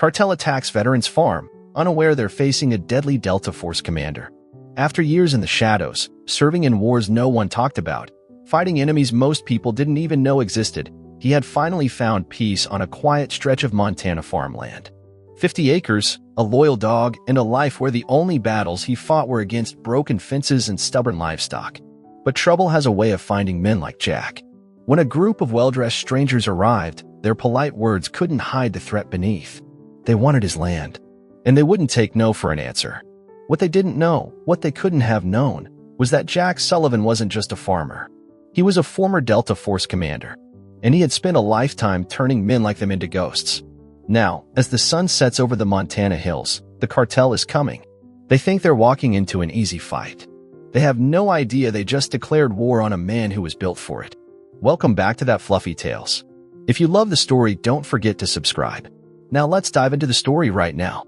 Cartel attacks veterans' farm, unaware they're facing a deadly Delta Force commander. After years in the shadows, serving in wars no one talked about, fighting enemies most people didn't even know existed, he had finally found peace on a quiet stretch of Montana farmland. 50 acres, a loyal dog, and a life where the only battles he fought were against broken fences and stubborn livestock. But trouble has a way of finding men like Jack. When a group of well-dressed strangers arrived, their polite words couldn't hide the threat beneath. They wanted his land, and they wouldn't take no for an answer. What they didn't know, what they couldn't have known, was that Jack Sullivan wasn't just a farmer. He was a former Delta Force commander, and he had spent a lifetime turning men like them into ghosts. Now, as the sun sets over the Montana hills, the cartel is coming. They think they're walking into an easy fight. They have no idea they just declared war on a man who was built for it. Welcome back to That Fluffy Tales. If you love the story, don't forget to subscribe. Now let's dive into the story right now.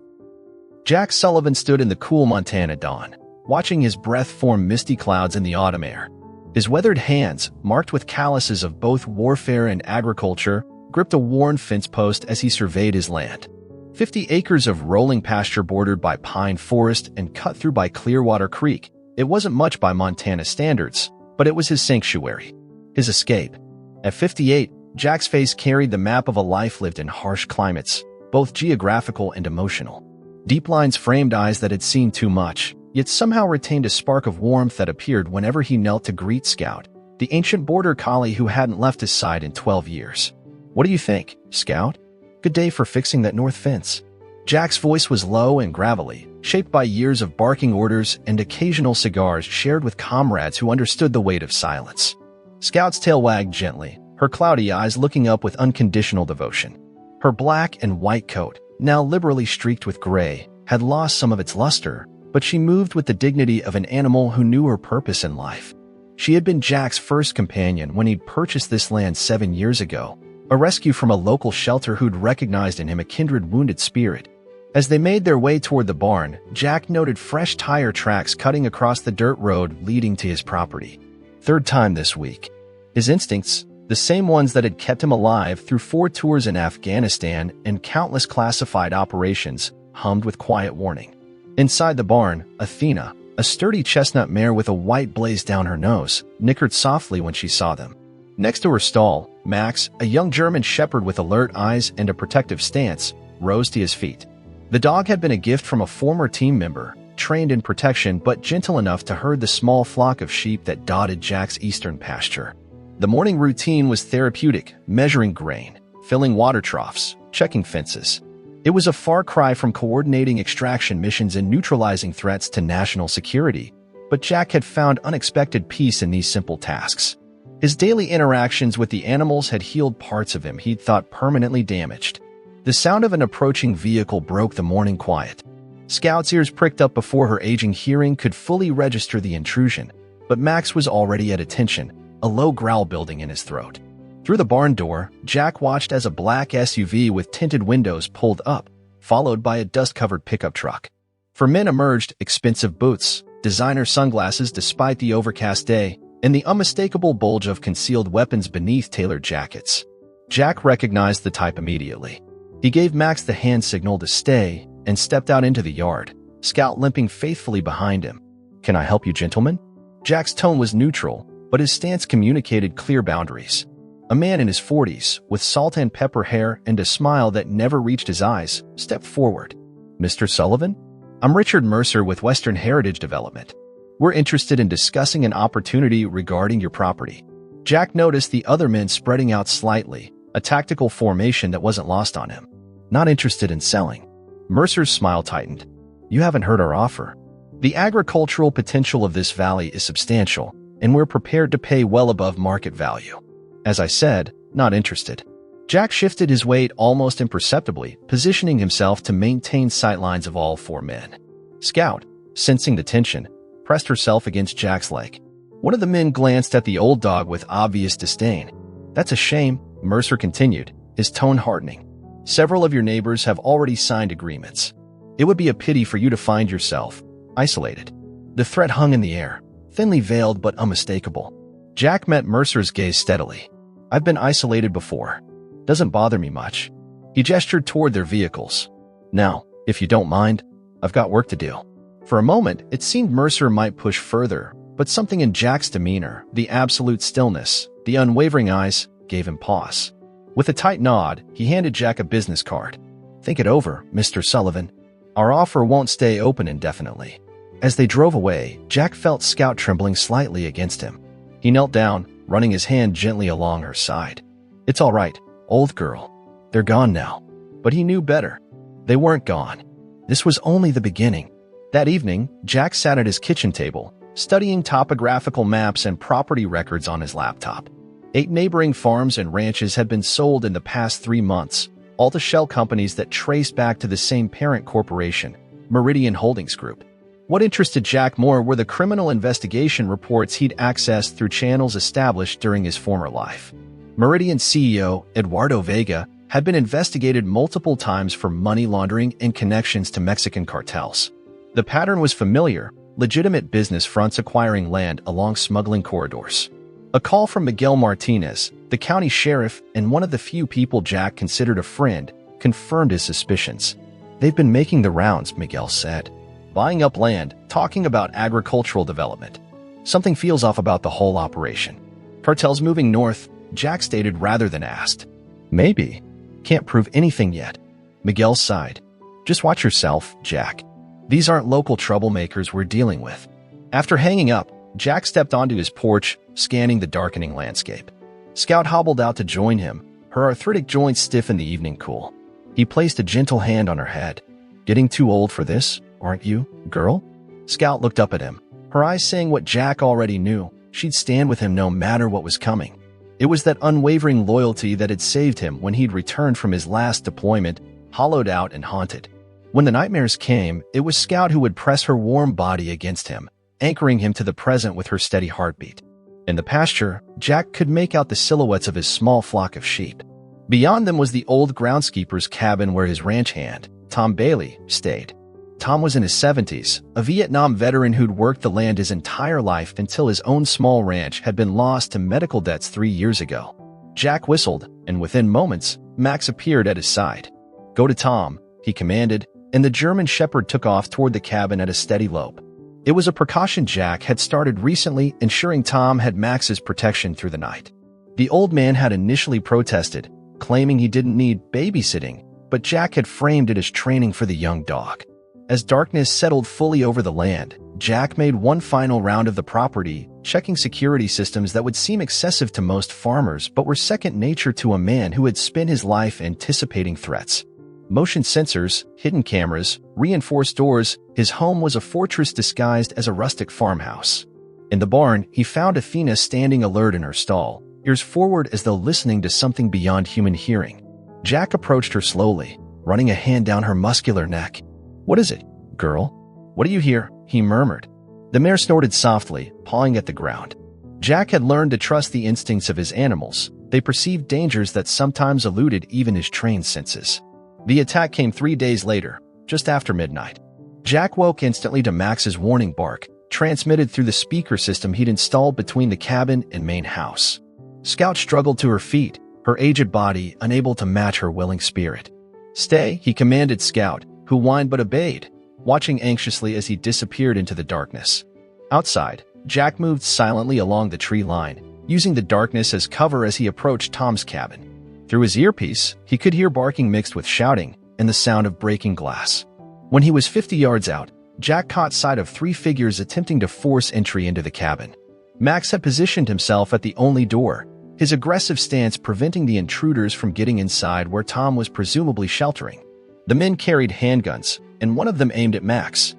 Jack Sullivan stood in the cool Montana dawn, watching his breath form misty clouds in the autumn air. His weathered hands, marked with calluses of both warfare and agriculture, gripped a worn fence post as he surveyed his land. 50 acres of rolling pasture bordered by pine forest and cut through by Clearwater Creek. It wasn't much by Montana standards, but it was his sanctuary, his escape. At 58, Jack's face carried the map of a life lived in harsh climates, both geographical and emotional. Deep lines framed eyes that had seen too much, yet somehow retained a spark of warmth that appeared whenever he knelt to greet Scout, the ancient border collie who hadn't left his side in 12 years. "What do you think, Scout? Good day for fixing that north fence." Jack's voice was low and gravelly, shaped by years of barking orders and occasional cigars shared with comrades who understood the weight of silence. Scout's tail wagged gently, her cloudy eyes looking up with unconditional devotion. Her black and white coat, now liberally streaked with gray, had lost some of its luster, but she moved with the dignity of an animal who knew her purpose in life. She had been Jack's first companion when he'd purchased this land 7 years ago, a rescue from a local shelter who'd recognized in him a kindred wounded spirit. As they made their way toward the barn, Jack noted fresh tire tracks cutting across the dirt road leading to his property. Third time this week. His instincts, the same ones that had kept him alive through 4 tours in Afghanistan and countless classified operations, hummed with quiet warning. Inside the barn, Athena, a sturdy chestnut mare with a white blaze down her nose, nickered softly when she saw them. Next to her stall, Max, a young German shepherd with alert eyes and a protective stance, rose to his feet. The dog had been a gift from a former team member, trained in protection but gentle enough to herd the small flock of sheep that dotted Jack's eastern pasture. The morning routine was therapeutic, measuring grain, filling water troughs, checking fences. It was a far cry from coordinating extraction missions and neutralizing threats to national security, but Jack had found unexpected peace in these simple tasks. His daily interactions with the animals had healed parts of him he'd thought permanently damaged. The sound of an approaching vehicle broke the morning quiet. Scout's ears pricked up before her aging hearing could fully register the intrusion, but Max was already at attention, a low growl building in his throat. Through the barn door, Jack watched as a black SUV with tinted windows pulled up, followed by a dust-covered pickup truck. For men emerged expensive boots, designer sunglasses despite the overcast day, and the unmistakable bulge of concealed weapons beneath tailored jackets. Jack recognized the type immediately. He gave Max the hand signal to stay and stepped out into the yard, Scout limping faithfully behind him. "Can I help you, gentlemen?" Jack's tone was neutral, but his stance communicated clear boundaries. A man in his 40s, with salt and pepper hair and a smile that never reached his eyes, stepped forward. "Mr. Sullivan? I'm Richard Mercer with Western Heritage Development. We're interested in discussing an opportunity regarding your property." Jack noticed the other men spreading out slightly, a tactical formation that wasn't lost on him. "Not interested in selling." Mercer's smile tightened. "You haven't heard our offer. The agricultural potential of this valley is substantial, and we're prepared to pay well above market value." As I said, not interested. Jack shifted his weight almost imperceptibly, positioning himself to maintain sightlines of all 4 men. Scout, sensing the tension, pressed herself against Jack's leg. One of the men glanced at the old dog with obvious disdain. "That's a shame," Mercer continued, his tone hardening. "Several of your neighbors have already signed agreements. It would be a pity for you to find yourself isolated." The threat hung in the air, thinly veiled but unmistakable. Jack met Mercer's gaze steadily. "I've been isolated before. Doesn't bother me much." He gestured toward their vehicles. Now, if you don't mind, I've got work to do." For a moment, it seemed Mercer might push further, but something in Jack's demeanor, the absolute stillness, the unwavering eyes, gave him pause. With a tight nod, he handed Jack a business card. "Think it over, Mr. Sullivan. Our offer won't stay open indefinitely." As they drove away, Jack felt Scout trembling slightly against him. He knelt down, running his hand gently along her side. "It's all right, old girl. They're gone now." But he knew better. They weren't gone. This was only the beginning. That evening, Jack sat at his kitchen table, studying topographical maps and property records on his laptop. 8 neighboring farms and ranches had been sold in the past 3 months, all to shell companies that traced back to the same parent corporation, Meridian Holdings Group. What interested Jack more were the criminal investigation reports he'd accessed through channels established during his former life. Meridian CEO, Eduardo Vega, had been investigated multiple times for money laundering and connections to Mexican cartels. The pattern was familiar: legitimate business fronts acquiring land along smuggling corridors. A call from Miguel Martinez, the county sheriff and one of the few people Jack considered a friend, confirmed his suspicions. "They've been making the rounds," Miguel said. "Buying up land, talking about agricultural development. Something feels off about the whole operation." "Cartel's moving north," Jack stated rather than asked. "Maybe. Can't prove anything yet." Miguel sighed. "Just watch yourself, Jack. These aren't local troublemakers we're dealing with." After hanging up, Jack stepped onto his porch, scanning the darkening landscape. Scout hobbled out to join him, her arthritic joints stiff in the evening cool. He placed a gentle hand on her head. "Getting too old for this, aren't you, girl?" Scout looked up at him, her eyes saying what Jack already knew: she'd stand with him no matter what was coming. It was that unwavering loyalty that had saved him when he'd returned from his last deployment, hollowed out and haunted. When the nightmares came, it was Scout who would press her warm body against him, anchoring him to the present with her steady heartbeat. In the pasture, Jack could make out the silhouettes of his small flock of sheep. Beyond them was the old groundskeeper's cabin where his ranch hand, Tom Bailey, stayed. Tom was in his 70s, a Vietnam veteran who'd worked the land his entire life until his own small ranch had been lost to medical debts 3 years ago. Jack whistled, and within moments, Max appeared at his side. "Go to Tom," he commanded, and the German shepherd took off toward the cabin at a steady lope. It was a precaution Jack had started recently, ensuring Tom had Max's protection through the night. The old man had initially protested, claiming he didn't need babysitting, but Jack had framed it as training for the young dog. As darkness settled fully over the land, Jack made one final round of the property, checking security systems that would seem excessive to most farmers but were second nature to a man who had spent his life anticipating threats. Motion sensors, hidden cameras, reinforced doors, his home was a fortress disguised as a rustic farmhouse. In the barn, he found Athena standing alert in her stall, ears forward as though listening to something beyond human hearing. Jack approached her slowly, running a hand down her muscular neck. "What is it, girl? What do you hear?" he murmured. The mare snorted softly, pawing at the ground. Jack had learned to trust the instincts of his animals. They perceived dangers that sometimes eluded even his trained senses. The attack came 3 days later, just after midnight. Jack woke instantly to Max's warning bark, transmitted through the speaker system he'd installed between the cabin and main house. Scout struggled to her feet, her aged body unable to match her willing spirit. "Stay," he commanded Scout, who whined but obeyed, watching anxiously as he disappeared into the darkness. Outside, Jack moved silently along the tree line, using the darkness as cover as he approached Tom's cabin. Through his earpiece, he could hear barking mixed with shouting and the sound of breaking glass. When he was 50 yards out, Jack caught sight of 3 figures attempting to force entry into the cabin. Max had positioned himself at the only door, his aggressive stance preventing the intruders from getting inside where Tom was presumably sheltering. The men carried handguns, and one of them aimed at Max.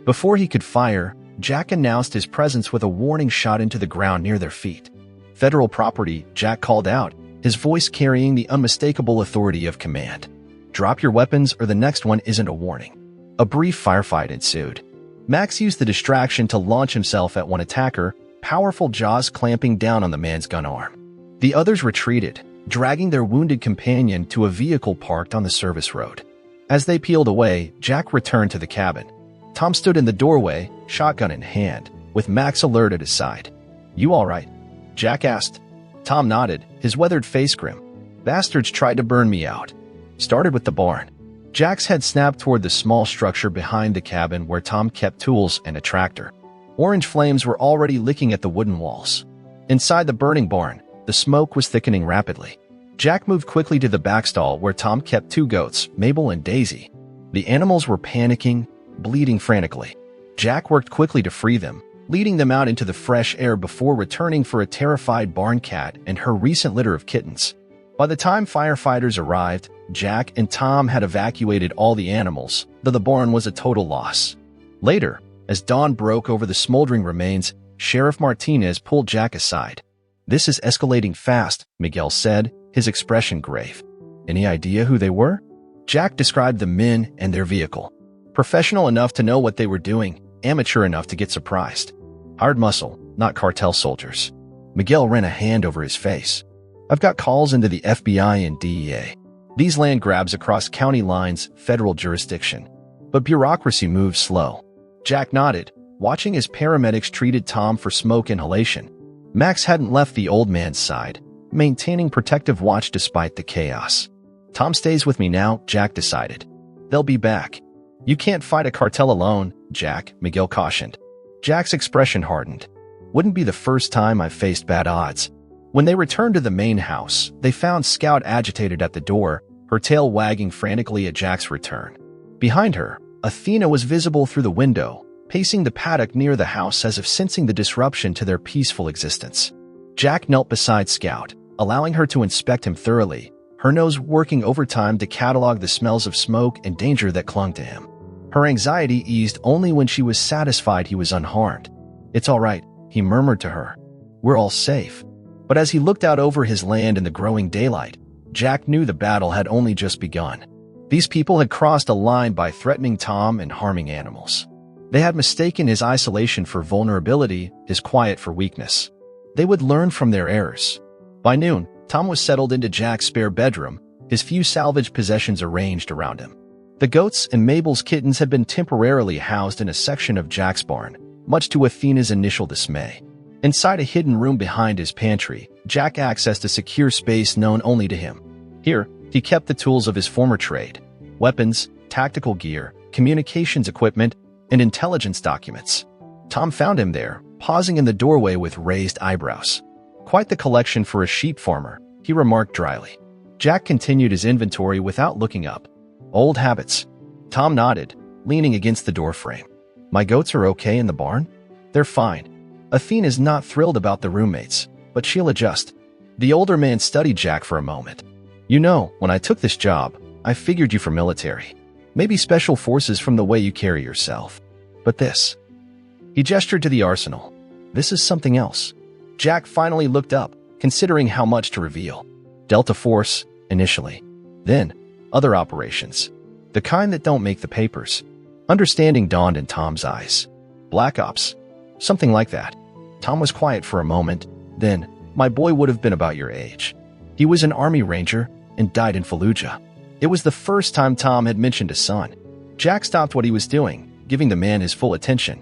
Before he could fire, Jack announced his presence with a warning shot into the ground near their feet. "Federal property," Jack called out, his voice carrying the unmistakable authority of command. "Drop your weapons or the next one isn't a warning." A brief firefight ensued. Max used the distraction to launch himself at one attacker, powerful jaws clamping down on the man's gun arm. The others retreated, dragging their wounded companion to a vehicle parked on the service road. As they peeled away, Jack returned to the cabin. Tom stood in the doorway, shotgun in hand, with Max alert at his side. "You all right?" Jack asked. Tom nodded, his weathered face grim. "Bastards tried to burn me out. Started with the barn. Jack's head snapped toward the small structure behind the cabin where Tom kept tools and a tractor. Orange flames were already licking at the wooden walls. Inside the burning barn, the smoke was thickening rapidly. Jack moved quickly to the back stall where Tom kept 2 goats, Mabel and Daisy. The animals were panicking, bleeding frantically. Jack worked quickly to free them, leading them out into the fresh air before returning for a terrified barn cat and her recent litter of kittens. By the time firefighters arrived, Jack and Tom had evacuated all the animals, though the barn was a total loss. Later, as dawn broke over the smoldering remains, Sheriff Martinez pulled Jack aside. "This is escalating fast," Miguel said, his expression grave. "Any idea who they were?" Jack described the men and their vehicle. Professional enough to know what they were doing, amateur enough to get surprised. Hired muscle, not cartel soldiers. Miguel ran a hand over his face. "I've got calls into the FBI and DEA. These land grabs across county lines, federal jurisdiction. But bureaucracy moves slow." Jack nodded, watching as paramedics treated Tom for smoke inhalation. Max hadn't left the old man's side, maintaining protective watch despite the chaos. "Tom stays with me now," Jack decided. "They'll be back." "You can't fight a cartel alone, Jack," Miguel cautioned. Jack's expression hardened. "Wouldn't be the first time I've faced bad odds." When they returned to the main house, they found Scout agitated at the door, her tail wagging frantically at Jack's return. Behind her, Athena was visible through the window, pacing the paddock near the house as if sensing the disruption to their peaceful existence. Jack knelt beside Scout, allowing her to inspect him thoroughly, her nose working overtime to catalog the smells of smoke and danger that clung to him. Her anxiety eased only when she was satisfied he was unharmed. "It's all right," he murmured to her. "We're all safe." But as he looked out over his land in the growing daylight, Jack knew the battle had only just begun. These people had crossed a line by threatening Tom and harming animals. They had mistaken his isolation for vulnerability, his quiet for weakness. They would learn from their errors. By noon, Tom was settled into Jack's spare bedroom, his few salvaged possessions arranged around him. The goats and Mabel's kittens had been temporarily housed in a section of Jack's barn, much to Athena's initial dismay. Inside a hidden room behind his pantry, Jack accessed a secure space known only to him. Here, he kept the tools of his former trade: weapons, tactical gear, communications equipment, and intelligence documents. Tom found him there, pausing in the doorway with raised eyebrows. "Quite the collection for a sheep farmer," he remarked dryly. Jack continued his inventory without looking up. "Old habits." Tom nodded, leaning against the doorframe. "My goats are okay in the barn?" "They're fine." Athena's not thrilled about the roommates, but she'll adjust. The older man studied Jack for a moment. "You know, when I took this job, I figured you for military. Maybe special forces from the way you carry yourself. But this..." He gestured to the arsenal. "This is something else." Jack finally looked up, considering how much to reveal. Delta Force, initially. Then, other operations. The kind that don't make the papers. Understanding dawned in Tom's eyes. Black Ops. Something like that. Tom was quiet for a moment. Then, "My boy would have been about your age. He was an Army Ranger and died in Fallujah." It was the first time Tom had mentioned a son. Jack stopped what he was doing, giving the man his full attention.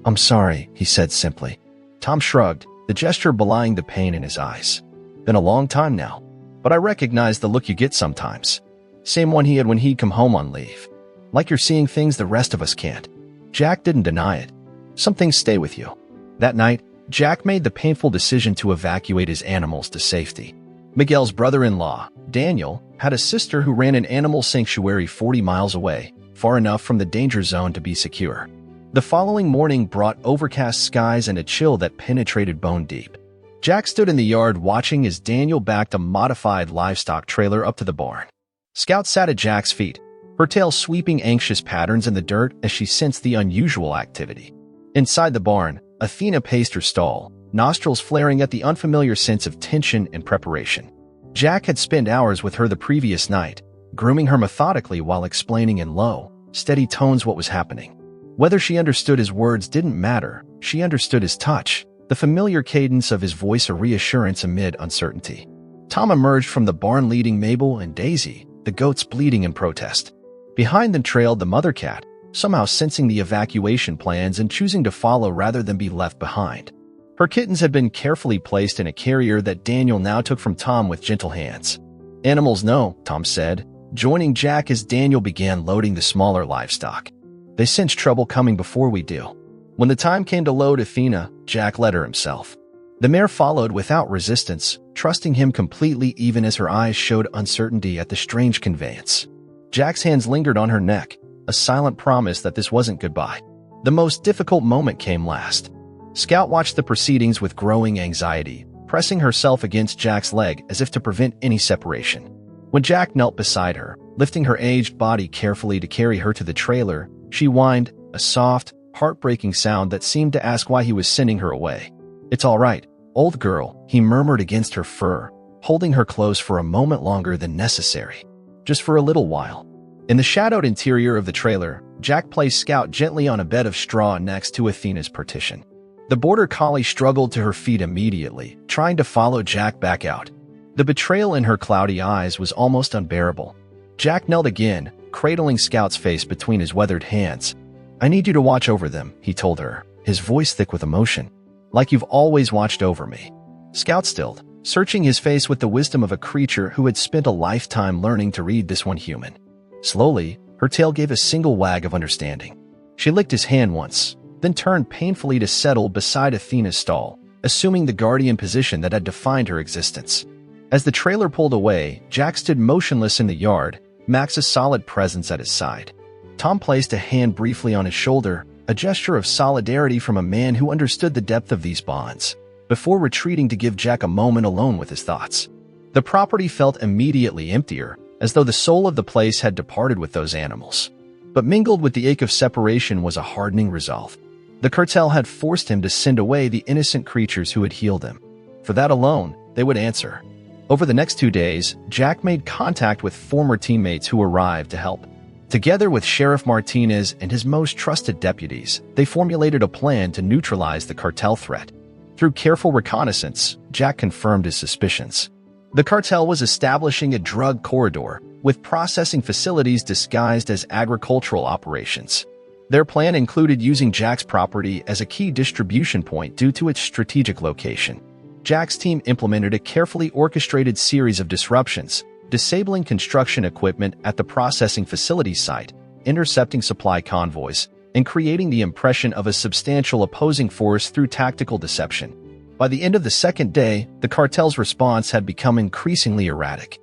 "I'm sorry," he said simply. Tom shrugged, the gesture belying the pain in his eyes. "Been a long time now, but I recognize the look you get sometimes. Same one he had when he'd come home on leave. Like you're seeing things the rest of us can't." Jack didn't deny it. "Some things stay with you." That night, Jack made the painful decision to evacuate his animals to safety. Miguel's brother-in-law, Daniel, had a sister who ran an animal sanctuary 40 miles away, far enough from the danger zone to be secure. The following morning brought overcast skies and a chill that penetrated bone deep. Jack stood in the yard watching as Daniel backed a modified livestock trailer up to the barn. Scout sat at Jack's feet, her tail sweeping anxious patterns in the dirt as she sensed the unusual activity. Inside the barn, Athena paced her stall, nostrils flaring at the unfamiliar sense of tension and preparation. Jack had spent hours with her the previous night, grooming her methodically while explaining in low, steady tones what was happening. Whether she understood his words didn't matter, she understood his touch, the familiar cadence of his voice a reassurance amid uncertainty. Tom emerged from the barn leading Mabel and Daisy, the goats bleating in protest. Behind them trailed the mother cat, somehow sensing the evacuation plans and choosing to follow rather than be left behind. Her kittens had been carefully placed in a carrier that Daniel now took from Tom with gentle hands. "Animals know," Tom said, joining Jack as Daniel began loading the smaller livestock. They sensed trouble coming before we do. When the time came to load Athena, Jack led her himself. The mare followed without resistance, trusting him completely even as her eyes showed uncertainty at the strange conveyance. Jack's hands lingered on her neck, a silent promise that this wasn't goodbye. The most difficult moment came last. Scout watched the proceedings with growing anxiety, pressing herself against Jack's leg as if to prevent any separation. When Jack knelt beside her, lifting her aged body carefully to carry her to the trailer, she whined, a soft, heartbreaking sound that seemed to ask why he was sending her away. "It's all right, old girl," he murmured against her fur, holding her close for a moment longer than necessary. Just for a little while. In the shadowed interior of the trailer, Jack placed Scout gently on a bed of straw next to Athena's partition. The border collie struggled to her feet immediately, trying to follow Jack back out. The betrayal in her cloudy eyes was almost unbearable. Jack knelt again, cradling Scout's face between his weathered hands. "I need you to watch over them," he told her, his voice thick with emotion. "Like you've always watched over me." Scout stilled, searching his face with the wisdom of a creature who had spent a lifetime learning to read this one human. Slowly, her tail gave a single wag of understanding. She licked his hand once, then turned painfully to settle beside Athena's stall, assuming the guardian position that had defined her existence. As the trailer pulled away, Jack stood motionless in the yard, Max a solid presence at his side. Tom placed a hand briefly on his shoulder, a gesture of solidarity from a man who understood the depth of these bonds, before retreating to give Jack a moment alone with his thoughts. The property felt immediately emptier, as though the soul of the place had departed with those animals. But mingled with the ache of separation was a hardening resolve. The cartel had forced him to send away the innocent creatures who had healed him. For that alone, they would answer. Over the next 2 days, Jack made contact with former teammates who arrived to help. Together with Sheriff Martinez and his most trusted deputies, they formulated a plan to neutralize the cartel threat. Through careful reconnaissance, Jack confirmed his suspicions. The cartel was establishing a drug corridor, with processing facilities disguised as agricultural operations. Their plan included using Jack's property as a key distribution point due to its strategic location. Jack's team implemented a carefully orchestrated series of disruptions, disabling construction equipment at the processing facility site, intercepting supply convoys, and creating the impression of a substantial opposing force through tactical deception. By the end of the second day, the cartel's response had become increasingly erratic.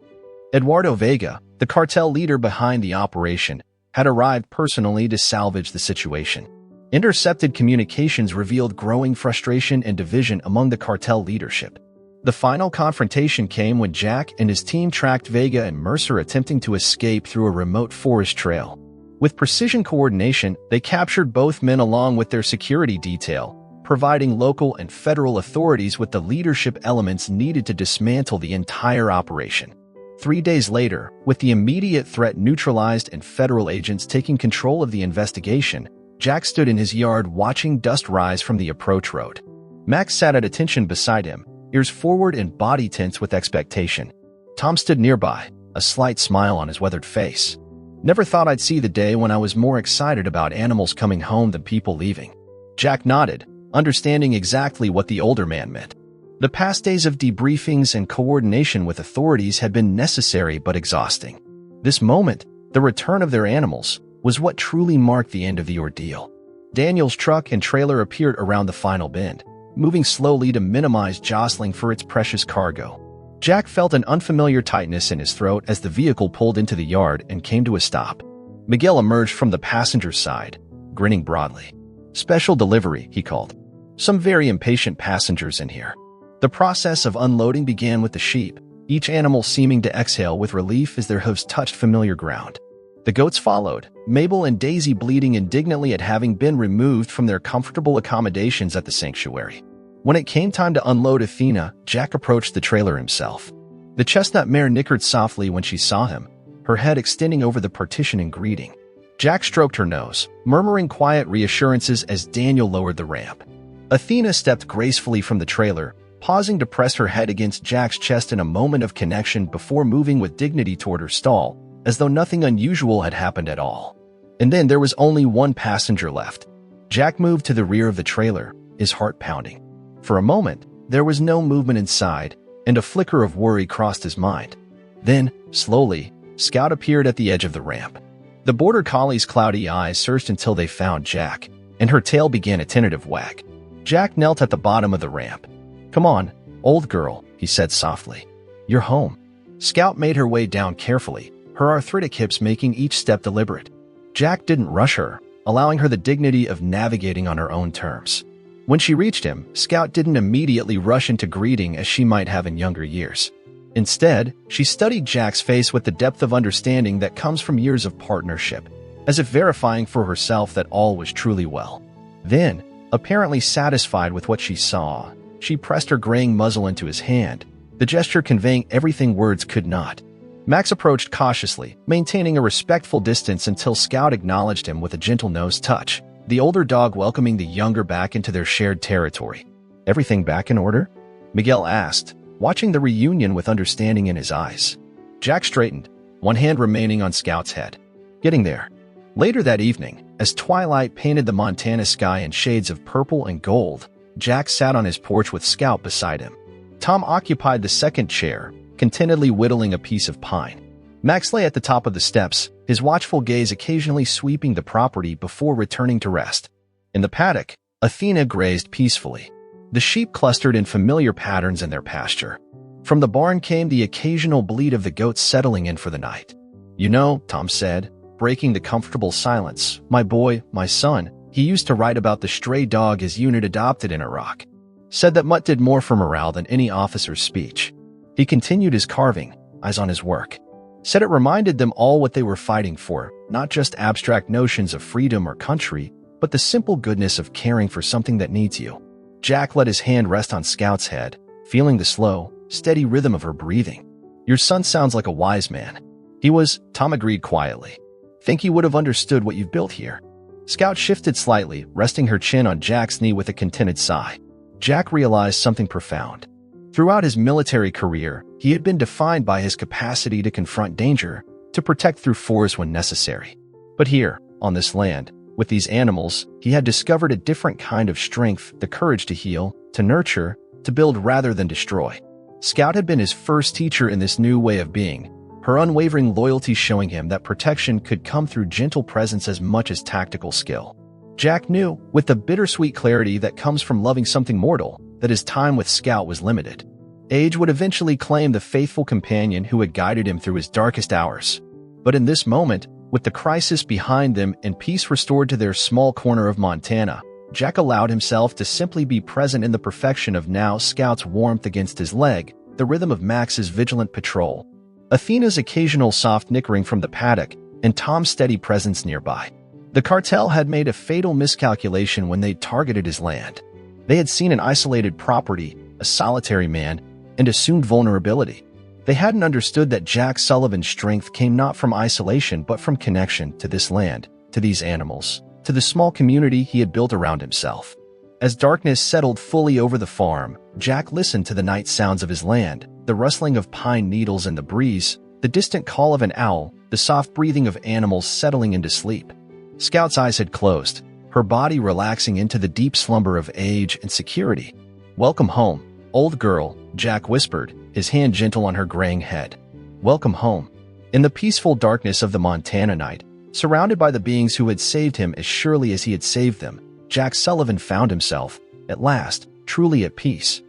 Eduardo Vega, the cartel leader behind the operation, had arrived personally to salvage the situation. Intercepted communications revealed growing frustration and division among the cartel leadership. The final confrontation came when Jack and his team tracked Vega and Mercer attempting to escape through a remote forest trail. With precision coordination, they captured both men along with their security detail, providing local and federal authorities with the leadership elements needed to dismantle the entire operation. 3 days later, with the immediate threat neutralized and federal agents taking control of the investigation, Jack stood in his yard watching dust rise from the approach road. Max sat at attention beside him, ears forward and body tense with expectation. Tom stood nearby, a slight smile on his weathered face. "Never thought I'd see the day when I was more excited about animals coming home than people leaving." Jack nodded, understanding exactly what the older man meant. The past days of debriefings and coordination with authorities had been necessary but exhausting. This moment, the return of their animals, was what truly marked the end of the ordeal. Daniel's truck and trailer appeared around the final bend, moving slowly to minimize jostling for its precious cargo. Jack felt an unfamiliar tightness in his throat as the vehicle pulled into the yard and came to a stop. Miguel emerged from the passenger's side, grinning broadly. "Special delivery," he called. "Some very impatient passengers in here." The process of unloading began with the sheep, each animal seeming to exhale with relief as their hooves touched familiar ground. The goats followed, Mabel and Daisy bleating indignantly at having been removed from their comfortable accommodations at the sanctuary. When it came time to unload Athena, Jack approached the trailer himself. The chestnut mare nickered softly when she saw him, her head extending over the partition in greeting. Jack stroked her nose, murmuring quiet reassurances as Daniel lowered the ramp. Athena stepped gracefully from the trailer, pausing to press her head against Jack's chest in a moment of connection before moving with dignity toward her stall, as though nothing unusual had happened at all. And then there was only one passenger left. Jack moved to the rear of the trailer, his heart pounding. For a moment, there was no movement inside, and a flicker of worry crossed his mind. Then, slowly, Scout appeared at the edge of the ramp. The border collie's cloudy eyes searched until they found Jack, and her tail began a tentative wag. Jack knelt at the bottom of the ramp. "Come on, old girl," he said softly. "You're home." Scout made her way down carefully, her arthritic hips making each step deliberate. Jack didn't rush her, allowing her the dignity of navigating on her own terms. When she reached him, Scout didn't immediately rush into greeting as she might have in younger years. Instead, she studied Jack's face with the depth of understanding that comes from years of partnership, as if verifying for herself that all was truly well. Then, apparently satisfied with what she saw, she pressed her graying muzzle into his hand, the gesture conveying everything words could not. Max approached cautiously, maintaining a respectful distance until Scout acknowledged him with a gentle nose touch, the older dog welcoming the younger back into their shared territory. "Everything back in order?" Miguel asked, watching the reunion with understanding in his eyes. Jack straightened, one hand remaining on Scout's head. "Getting there." Later that evening, as twilight painted the Montana sky in shades of purple and gold, Jack sat on his porch with Scout beside him. Tom occupied the second chair, contentedly whittling a piece of pine. Max lay at the top of the steps, his watchful gaze occasionally sweeping the property before returning to rest. In the paddock, Athena grazed peacefully. The sheep clustered in familiar patterns in their pasture. From the barn came the occasional bleat of the goats settling in for the night. "You know," Tom said, breaking the comfortable silence, "my boy, my son, he used to write about the stray dog his unit adopted in Iraq. Said that Mutt did more for morale than any officer's speech." He continued his carving, eyes on his work. Said it reminded them all what they were fighting for, not just abstract notions of freedom or country, but the simple goodness of caring for something that needs you. Jack let his hand rest on Scout's head, feeling the slow, steady rhythm of her breathing. "Your son sounds like a wise man." "He was," Tom agreed quietly. "Think he would have understood what you've built here." Scout shifted slightly, resting her chin on Jack's knee with a contented sigh. Jack realized something profound. Throughout his military career, he had been defined by his capacity to confront danger, to protect through force when necessary. But here, on this land, with these animals, he had discovered a different kind of strength, the courage to heal, to nurture, to build rather than destroy. Scout had been his first teacher in this new way of being, her unwavering loyalty showing him that protection could come through gentle presence as much as tactical skill. Jack knew, with the bittersweet clarity that comes from loving something mortal, that his time with Scout was limited. Age would eventually claim the faithful companion who had guided him through his darkest hours. But in this moment, with the crisis behind them and peace restored to their small corner of Montana, Jack allowed himself to simply be present in the perfection of now Scout's warmth against his leg, the rhythm of Max's vigilant patrol, Athena's occasional soft nickering from the paddock, and Tom's steady presence nearby. The cartel had made a fatal miscalculation when they targeted his land. They had seen an isolated property, a solitary man, and assumed vulnerability. They hadn't understood that Jack Sullivan's strength came not from isolation but from connection to this land, to these animals, to the small community he had built around himself. As darkness settled fully over the farm, Jack listened to the night sounds of his land, the rustling of pine needles in the breeze, the distant call of an owl, the soft breathing of animals settling into sleep. Scout's eyes had closed, her body relaxing into the deep slumber of age and security. "Welcome home, old girl," Jack whispered, his hand gentle on her graying head. "Welcome home." In the peaceful darkness of the Montana night, surrounded by the beings who had saved him as surely as he had saved them, Jack Sullivan found himself, at last, truly at peace.